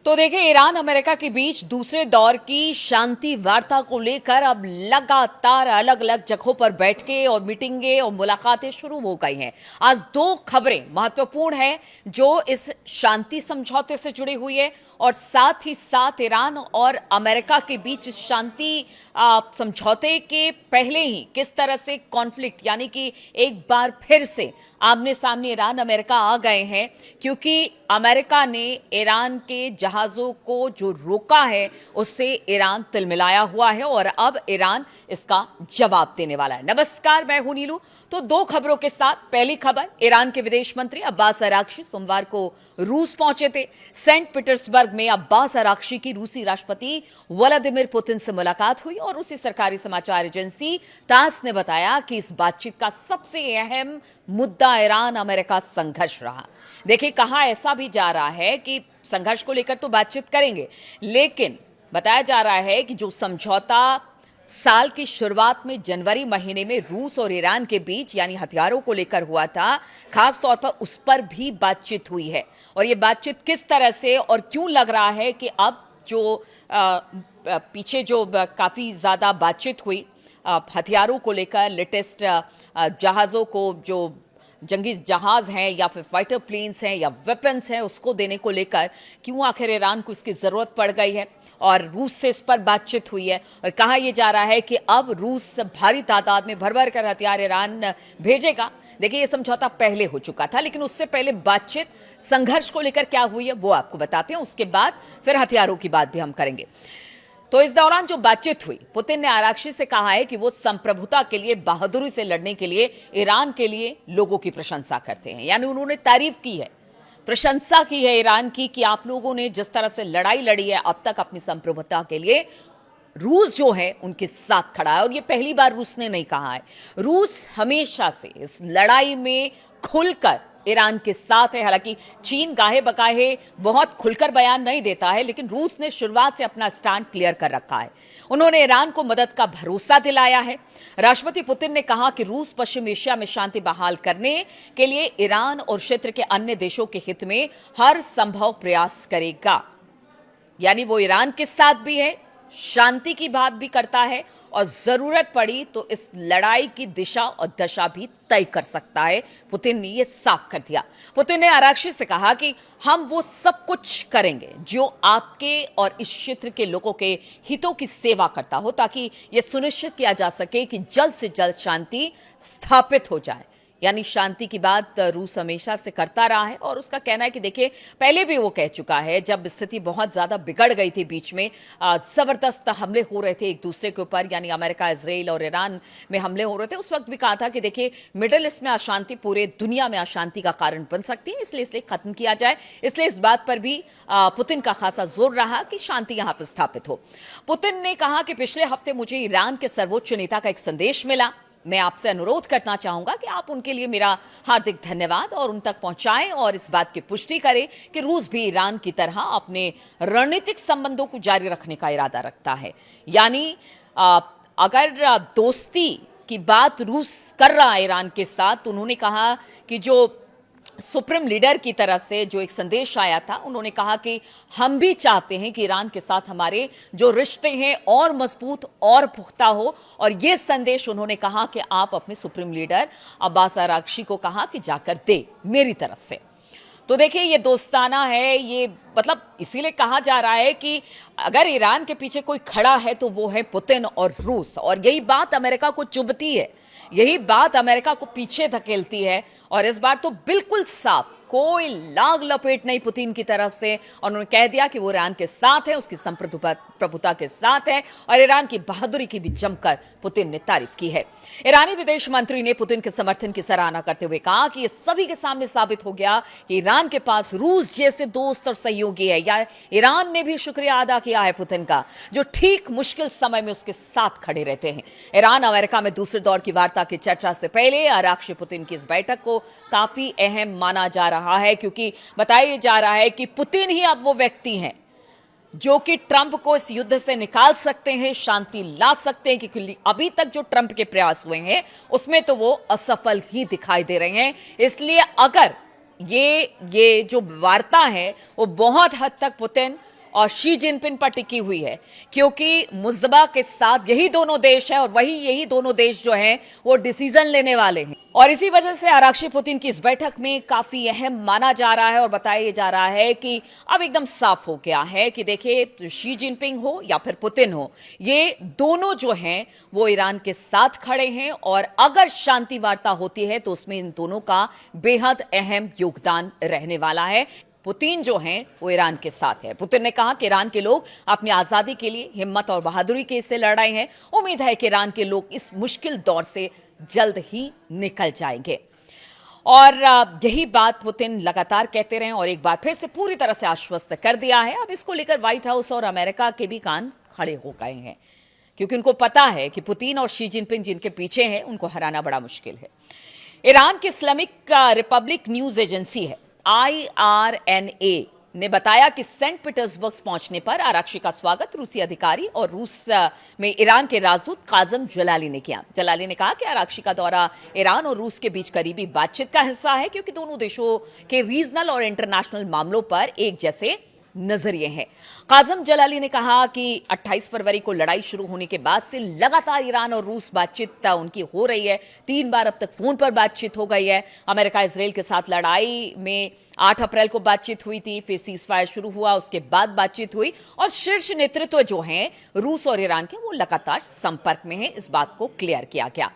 तो देखिए, Iran America के बीच दूसरे दौर की शांति वार्ता को लेकर अब लगातार अलग अलग जगहों पर बैठ के और मीटिंगें और मुलाकातें शुरू हो गई हैं। आज दो खबरें महत्वपूर्ण हैं जो इस शांति समझौते से जुड़ी हुई है और साथ ही साथ ईरान और अमेरिका के बीच शांति समझौते के पहले ही किस तरह से कॉन्फ्लिक्ट यानी कि एक बार फिर से आमने सामने ईरान अमेरिका आ गए हैं, क्योंकि अमेरिका ने ईरान के जहाजों को जो रोका है उससे ईरान तिलमिलाया हुआ है और अब ईरान इसका जवाब देने वाला है। नमस्कार, मैं हूं नीलू। तो दो खबरों के साथ पहली खबर, ईरान के विदेश मंत्री अब्बास अराक्ची सोमवार को रूस पहुंचे थे। सेंट पीटर्सबर्ग में अब्बास अराक्ची की रूसी राष्ट्रपति व्लादिमीर पुतिन से मुलाकात हुई और रूसी सरकारी समाचार एजेंसी तास ने बताया कि इस बातचीत का सबसे अहम मुद्दा ईरान अमेरिका संघर्ष रहा। देखिए, कहा ऐसा भी जा रहा है कि संघर्ष को लेकर तो बातचीत करेंगे, लेकिन बताया जा रहा है कि जो समझौता साल की शुरुआत में जनवरी महीने में रूस और ईरान के बीच यानी हथियारों को लेकर हुआ था, खास तौर पर उस पर भी बातचीत हुई है। और ये बातचीत किस तरह से और क्यों लग रहा है कि अब जो पीछे जो काफी ज्यादा बातचीत हुई हथियारों को लेकर, लेटेस्ट जहाजों को, जो जंगी जहाज हैं या फिर फाइटर प्लेन्स हैं या वेपन्स हैं, उसको देने को लेकर क्यों आखिर ईरान को इसकी जरूरत पड़ गई है और रूस से इस पर बातचीत हुई है। और कहा यह जा रहा है कि अब रूस भारी तादाद में भर भर कर हथियार ईरान भेजेगा। देखिए, यह समझौता पहले हो चुका था, लेकिन उससे पहले बातचीत संघर्ष को लेकर क्या हुई है वो आपको बताते हैं, उसके बाद फिर हथियारों की बात भी हम करेंगे। तो इस दौरान जो बातचीत हुई, पुतिन ने आराक्ची से कहा है कि वो संप्रभुता के लिए बहादुरी से लड़ने के लिए ईरान के लिए लोगों की प्रशंसा करते हैं। यानी उन्होंने तारीफ की है, प्रशंसा की है ईरान की कि आप लोगों ने जिस तरह से लड़ाई लड़ी है अब तक अपनी संप्रभुता के लिए, रूस जो है उनके साथ खड़ा है। और ये पहली बार रूस ने नहीं कहा है, रूस हमेशा से इस लड़ाई में खुलकर ईरान के साथ है। हालांकि चीन गाहे बकाहे बहुत खुलकर बयान नहीं देता है, लेकिन रूस ने शुरुआत से अपना स्टैंड क्लियर कर रखा है। उन्होंने ईरान को मदद का भरोसा दिलाया है। राष्ट्रपति पुतिन ने कहा कि रूस पश्चिम एशिया में शांति बहाल करने के लिए ईरान और क्षेत्र के अन्य देशों के हित में हर संभव प्रयास करेगा। यानी वो ईरान के साथ भी है, शांति की बात भी करता है और जरूरत पड़ी तो इस लड़ाई की दिशा और दशा भी तय कर सकता है। पुतिन ने यह साफ कर दिया। पुतिन ने आराक्ची से कहा कि हम वो सब कुछ करेंगे जो आपके और इस क्षेत्र के लोगों के हितों की सेवा करता हो, ताकि यह सुनिश्चित किया जा सके कि जल्द से जल्द शांति स्थापित हो जाए। यानी शांति की बात रूस हमेशा से करता रहा है और उसका कहना है कि देखिए, पहले भी वो कह चुका है, जब स्थिति बहुत ज्यादा बिगड़ गई थी, बीच में जबरदस्त हमले हो रहे थे एक दूसरे के ऊपर, यानी अमेरिका, इजराइल और ईरान में हमले हो रहे थे, उस वक्त भी कहा था कि देखिए, मिडिल ईस्ट में अशांति पूरे दुनिया में अशांति का कारण बन सकती है, इसलिए खत्म किया जाए। इसलिए इस बात पर भी पुतिन का खासा जोर रहा कि शांति यहां पर स्थापित हो। पुतिन ने कहा कि पिछले हफ्ते मुझे ईरान के सर्वोच्च नेता का एक संदेश मिला। मैं आपसे अनुरोध करना चाहूंगा कि आप उनके लिए मेरा हार्दिक धन्यवाद और उन तक पहुंचाएं और इस बात की पुष्टि करें कि रूस भी ईरान की तरह अपने रणनीतिक संबंधों को जारी रखने का इरादा रखता है। यानी अगर दोस्ती की बात रूस कर रहा है ईरान के साथ, तो उन्होंने कहा कि जो सुप्रीम लीडर की तरफ से जो एक संदेश आया था, उन्होंने कहा कि हम भी चाहते हैं कि ईरान के साथ हमारे जो रिश्ते हैं और मजबूत और पुख्ता हो। और ये संदेश उन्होंने कहा कि आप अपने सुप्रीम लीडर अब्बास अराक्ची को कहा कि जाकर दे मेरी तरफ से। तो देखिए, ये दोस्ताना है, ये मतलब इसीलिए कहा जा रहा है कि अगर ईरान के पीछे कोई खड़ा है तो वो है पुतिन और रूस। और यही बात अमेरिका को चुभती है, यही बात अमेरिका को पीछे धकेलती है। और इस बार तो बिल्कुल साफ, कोई लाग लपेट नहीं पुतिन की तरफ से। और उन्होंने कह दिया कि वो ईरान के साथ है, उसकी संप्रभुता के साथ है और ईरान की बहादुरी की भी जमकर पुतिन ने तारीफ की है। ईरानी विदेश मंत्री ने पुतिन के समर्थन की सराहना करते हुए कहा कि यह सभी के सामने साबित हो गया कि ईरान के पास रूस जैसे दोस्त और सहयोगी है। या ईरान ने भी शुक्रिया अदा किया है पुतिन का, जो ठीक मुश्किल समय में उसके साथ खड़े रहते हैं। ईरान अमेरिका में दूसरे दौर की वार्ता की चर्चा से पहले आराक्ची पुतिन की इस बैठक को काफी अहम माना जा रहा है, क्योंकि बताया जा रहा है कि पुतिन ही अब वो व्यक्ति हैं जो कि ट्रंप को इस युद्ध से निकाल सकते हैं, शांति ला सकते हैं। क्योंकि अभी तक जो ट्रंप के प्रयास हुए हैं उसमें तो वो असफल ही दिखाई दे रहे हैं। इसलिए अगर ये जो वार्ता है वो बहुत हद तक पुतिन और शी जिनपिंग पर टिकी हुई है, क्योंकि मुज़्तबा के साथ यही दोनों देश हैं और यही दोनों देश जो हैं वो डिसीजन लेने वाले हैं। और इसी वजह से आरक्षी पुतिन की इस बैठक में काफी अहम माना जा रहा है और बताया जा रहा है कि अब एकदम साफ हो गया है कि देखिए, शी जिनपिंग हो या फिर पुतिन हो, ये दोनों जो हैं वो ईरान के साथ खड़े हैं और अगर शांति वार्ता होती है तो उसमें इन दोनों का बेहद अहम योगदान रहने वाला है। पुतिन जो हैं वो ईरान के साथ है। पुतिन ने कहा कि ईरान के लोग अपनी आजादी के लिए हिम्मत और बहादुरी के से लड़ रहे हैं। उम्मीद है कि ईरान के लोग इस मुश्किल दौर से जल्द ही निकल जाएंगे। और यही बात पुतिन लगातार कहते रहे और एक बार फिर से पूरी तरह से आश्वस्त कर दिया है। अब इसको लेकर व्हाइट हाउस और अमेरिका के भी कान खड़े हो गए हैं, क्योंकि उनको पता है कि पुतिन और शी जिनपिंग जिनके पीछे हैं उनको हराना बड़ा मुश्किल है। ईरान की इस्लामिक रिपब्लिक न्यूज एजेंसी है IRNA ने बताया कि सेंट पीटर्सबर्ग पहुंचने पर आरक्षी का स्वागत रूसी अधिकारी और रूस में ईरान के राजदूत काजम जलाली ने किया। जलाली ने कहा कि आरक्षी का दौरा ईरान और रूस के बीच करीबी बातचीत का हिस्सा है, क्योंकि दोनों देशों के रीजनल और इंटरनेशनल मामलों पर एक जैसे नजरिए हैं। काजम जलाली ने कहा कि 28 फरवरी को लड़ाई शुरू होने के बाद से लगातार ईरान और रूस बातचीत उनकी हो रही है। 3 बार अब तक फोन पर बातचीत हो गई है। अमेरिका इजराइल के साथ लड़ाई में 8 अप्रैल को बातचीत हुई थी, फिर सीज फायर शुरू हुआ, उसके बाद बातचीत हुई और शीर्ष नेतृत्व जो हैं रूस और ईरान के वो लगातार संपर्क में है। इस बात को क्लियर किया गया।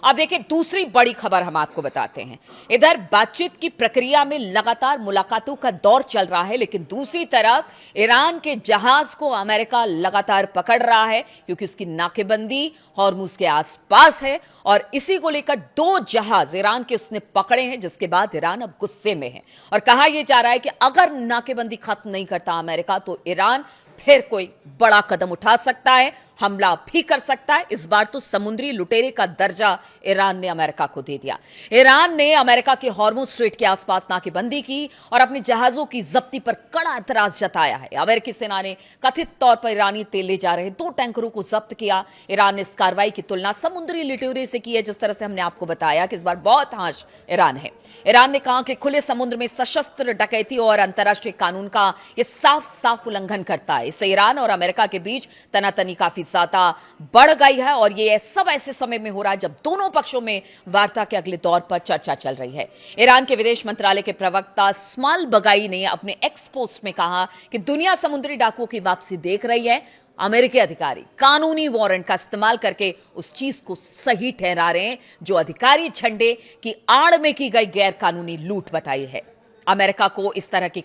अब देखिए, दूसरी बड़ी खबर हम आपको बताते हैं। इधर बातचीत की प्रक्रिया में लगातार मुलाकातों का दौर चल रहा है, लेकिन दूसरी तरफ ईरान के जहाज को अमेरिका लगातार पकड़ रहा है, क्योंकि उसकी नाकेबंदी हॉर्मुज के आसपास है और इसी को लेकर 2 जहाज ईरान के उसने पकड़े हैं, जिसके बाद ईरान अब गुस्से में है और कहा यह जा रहा है कि अगर नाकेबंदी खत्म नहीं करता अमेरिका तो ईरान फिर कोई बड़ा कदम उठा सकता है, हमला भी कर सकता है। इस बार तो समुद्री लुटेरे का दर्जा ईरान ने अमेरिका को दे दिया। ईरान ने अमेरिका के हॉर्मुज स्ट्रेट के आसपास नाकेबंदी की और अपने जहाजों की जब्ती पर कड़ा एतराज जताया है। अमेरिकी सेना ने कथित तौर पर ईरानी तेल ले जा रहे 2 टैंकरों को जब्त किया। ईरान ने इस कार्रवाई की तुलना समुद्री लुटेरे से की है, जिस तरह से हमने आपको बताया कि इस बार बहुत हाश ईरान है। ईरान ने कहा कि खुले समुद्र में सशस्त्र डकैती और अंतर्राष्ट्रीय कानून का यह साफ साफ उल्लंघन करता है। इससे ईरान और अमेरिका के बीच तनातनी काफी ज्यादा बढ़ गई है और ये सब ऐसे समय में हो रहा है जब दोनों पक्षों में वार्ता के अगले दौर पर चर्चा चल रही है। ईरान के विदेश मंत्रालय के प्रवक्ता इस्माइल बगाई ने अपने एक्स पोस्ट में कहा कि दुनिया समुद्री डाकुओं की वापसी देख रही है। अमेरिकी अधिकारी कानूनी वारंट का इस्तेमाल करके उस चीज को सही ठहरा रहे हैं जो अधिकारी झंडे की आड़ में की गई गैर कानूनी लूट बताई है। अमेरिका को इस तरह की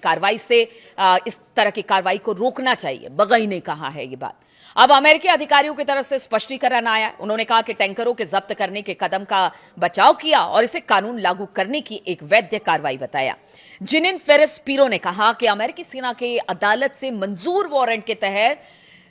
कार्रवाई को रोकना चाहिए, बगई ने कहा है ये बात। अब अमेरिकी अधिकारियों की तरफ से स्पष्टीकरण आया। उन्होंने कहा कि टैंकरों के जब्त करने के कदम का बचाव किया और इसे कानून लागू करने की एक वैध कार्रवाई बताया। जिनिन फेरिस पीरो ने कहा कि अमेरिकी सेना के अदालत से मंजूर वारंट के तहत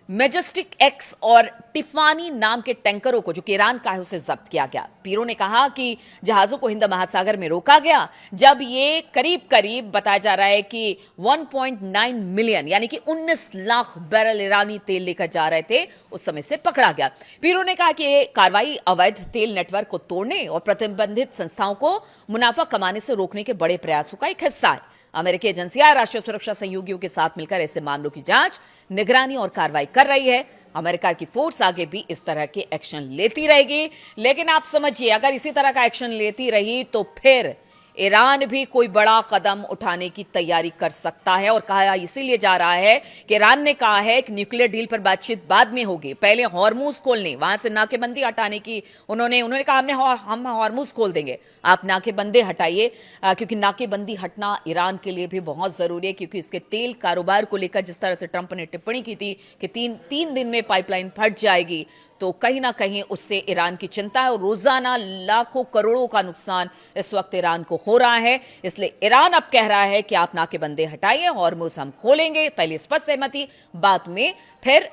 मैजेस्टिक एक्स और टिफानी नाम के टैंकरों को, जो कि ईरान का है, उसे जब्त किया गया। पीरो ने कहा कि जहाजों को हिंद महासागर में रोका गया जब ये करीब बताया जा रहा है कि 1.9 मिलियन यानी कि 19 लाख बैरल ईरानी तेल लेकर जा रहे थे, उस समय से पकड़ा गया। पीरो ने कहा कि ये कार्रवाई अवैध तेल नेटवर्क को तोड़ने और प्रतिबंधित संस्थाओं को मुनाफा कमाने से रोकने के बड़े प्रयासों का एक हिस्सा है। अमेरिकी एजेंसियां राष्ट्रीय सुरक्षा सहयोगियों के साथ मिलकर ऐसे मामलों की जांच, निगरानी और कार्रवाई कर रही है। अमेरिका की फोर्स आगे भी इस तरह के एक्शन लेती रहेगी। लेकिन आप समझिए, अगर इसी तरह का एक्शन लेती रही तो फिर ईरान भी कोई बड़ा कदम उठाने की तैयारी कर सकता है। और कहा इसीलिए जा रहा है कि ईरान ने कहा है कि न्यूक्लियर डील पर बातचीत बाद में होगी, पहले हॉर्मुज खोलने, वहां से नाकेबंदी हटाने की उन्होंने कहा हम हॉर्मुज खोल देंगे, आप नाकेबंदी हटाइए, क्योंकि नाकेबंदी हटना ईरान के लिए भी बहुत जरूरी है। क्योंकि इसके तेल कारोबार को लेकर जिस तरह से ट्रंप ने टिप्पणी की थी कि तीन दिन में पाइपलाइन फट जाएगी, तो कहीं ना कहीं उससे ईरान की चिंता है और रोजाना लाखों करोड़ों का नुकसान इस वक्त ईरान को हो रहा है। इसलिए ईरान अब कह रहा है कि आप नाकेबंदी हटाइए, हॉर्मुज हम खोलेंगे, पहले स्पष्ट सहमति, बाद में फिर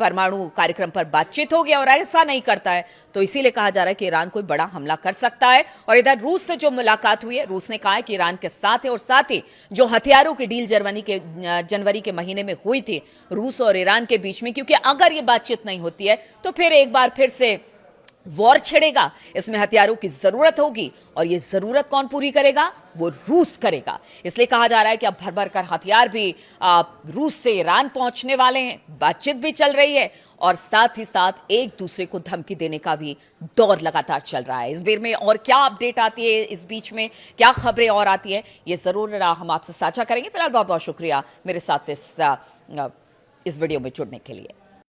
परमाणु कार्यक्रम पर बातचीत होगी। और ऐसा नहीं करता है तो इसीलिए कहा जा रहा है कि ईरान कोई बड़ा हमला कर सकता है। और इधर रूस से जो मुलाकात हुई है, रूस ने कहा है कि ईरान के साथ है और साथ ही जो हथियारों की डील जनवरी के महीने में हुई थी रूस और ईरान के बीच में, क्योंकि अगर ये बातचीत नहीं होती है तो फिर एक बार फिर से वॉर छिड़ेगा, इसमें हथियारों की जरूरत होगी और ये जरूरत कौन पूरी करेगा? वो रूस करेगा। इसलिए कहा जा रहा है कि अब भर भर कर हथियार भी रूस से ईरान पहुंचने वाले हैं, बातचीत भी चल रही है और साथ ही साथ एक दूसरे को धमकी देने का भी दौर लगातार चल रहा है। इस बीच में और क्या अपडेट आती है, इस बीच में क्या खबरें और आती है, ये जरूर हम आपसे साझा करेंगे। फिलहाल बहुत बहुत शुक्रिया मेरे साथ इस वीडियो में जुड़ने के लिए।